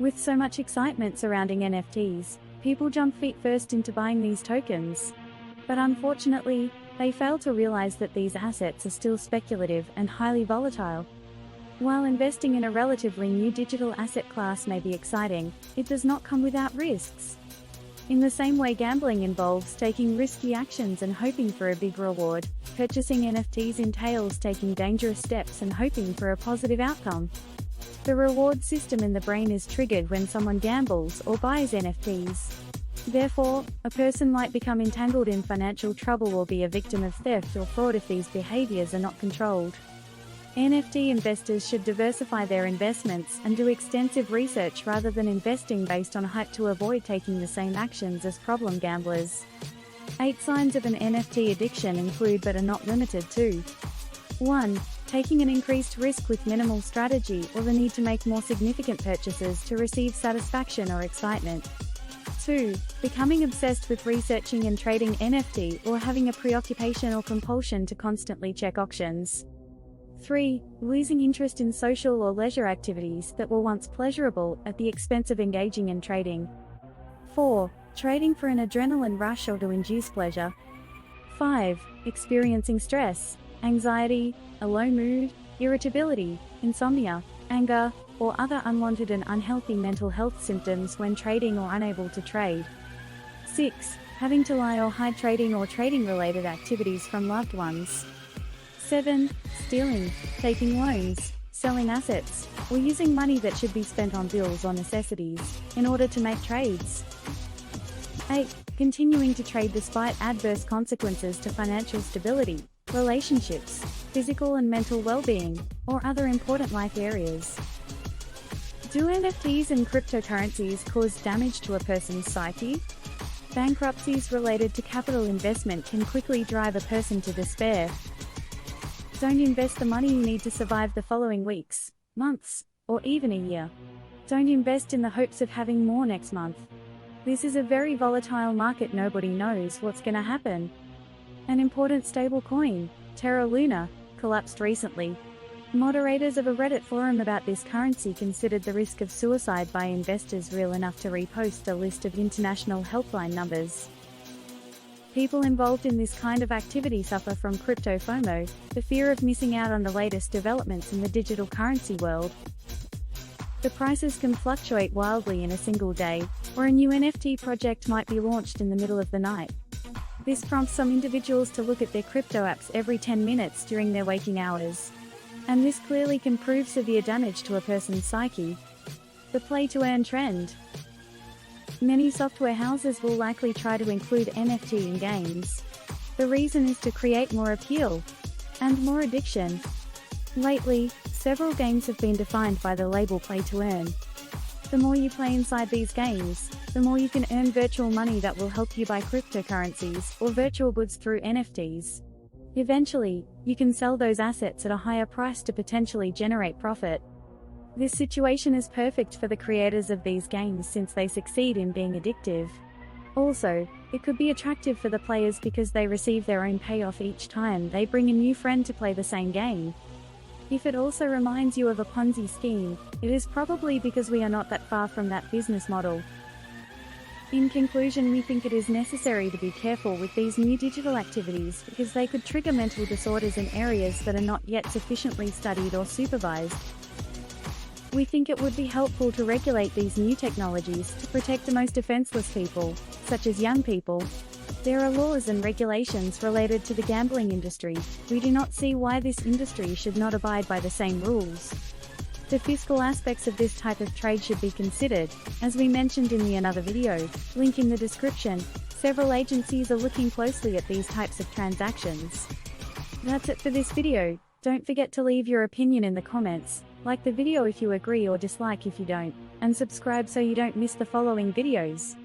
With so much excitement surrounding NFTs, people jump feet first into buying these tokens. But unfortunately, they fail to realize that these assets are still speculative and highly volatile. While investing in a relatively new digital asset class may be exciting, it does not come without risks. In the same way gambling involves taking risky actions and hoping for a big reward, purchasing NFTs entails taking dangerous steps and hoping for a positive outcome. The reward system in the brain is triggered when someone gambles or buys NFTs. Therefore, a person might become entangled in financial trouble or be a victim of theft or fraud if these behaviors are not controlled. NFT investors should diversify their investments and do extensive research rather than investing based on hype to avoid taking the same actions as problem gamblers. 8 signs of an NFT addiction include but are not limited to: 1. Taking an increased risk with minimal strategy or the need to make more significant purchases to receive satisfaction or excitement. 2. Becoming obsessed with researching and trading NFT or having a preoccupation or compulsion to constantly check auctions. 3. Losing interest in social or leisure activities that were once pleasurable at the expense of engaging in trading. 4. Trading for an adrenaline rush or to induce pleasure. 5. Experiencing stress, anxiety, a low mood, irritability, insomnia, anger, or other unwanted and unhealthy mental health symptoms when trading or unable to trade. 6. Having to lie or hide trading or trading-related activities from loved ones. 7. Stealing, taking loans, selling assets, or using money that should be spent on bills or necessities in order to make trades. 8. Continuing to trade despite adverse consequences to financial stability, relationships, physical and mental well-being, or other important life areas. Do NFTs and cryptocurrencies cause damage to a person's psyche? Bankruptcies related to capital investment can quickly drive a person to despair. Don't invest the money you need to survive the following weeks, months, or even a year. Don't invest in the hopes of having more next month. This is a very volatile market. Nobody knows what's gonna happen. An important stable coin, terraluna, collapsed recently. Moderators of a Reddit forum about this currency considered the risk of suicide by investors real enough to repost a list of international helpline numbers. People involved in this kind of activity suffer from crypto FOMO, the fear of missing out on the latest developments in the digital currency world. The prices can fluctuate wildly in a single day, or a new NFT project might be launched in the middle of the night. This prompts some individuals to look at their crypto apps every 10 minutes during their waking hours. And this clearly can prove severe damage to a person's psyche. The play-to-earn trend. Many software houses will likely try to include NFT in games. The reason is to create more appeal and more addiction. Lately, several games have been defined by the label play-to-earn. The more you play inside these games, the more you can earn virtual money that will help you buy cryptocurrencies or virtual goods through NFTs. Eventually, you can sell those assets at a higher price to potentially generate profit. This situation is perfect for the creators of these games since they succeed in being addictive. Also, it could be attractive for the players because they receive their own payoff each time they bring a new friend to play the same game. If it also reminds you of a Ponzi scheme, it is probably because we are not that far from that business model. In conclusion, we think it is necessary to be careful with these new digital activities because they could trigger mental disorders in areas that are not yet sufficiently studied or supervised. We think it would be helpful to regulate these new technologies to protect the most defenseless people, such as young people. There are laws and regulations related to the gambling industry. We do not see why this industry should not abide by the same rules. The fiscal aspects of this type of trade should be considered, as we mentioned in the another video, link in the description. Several agencies are looking closely at these types of transactions. That's it for this video. Don't forget to leave your opinion in the comments, like the video if you agree or dislike if you don't, and subscribe so you don't miss the following videos.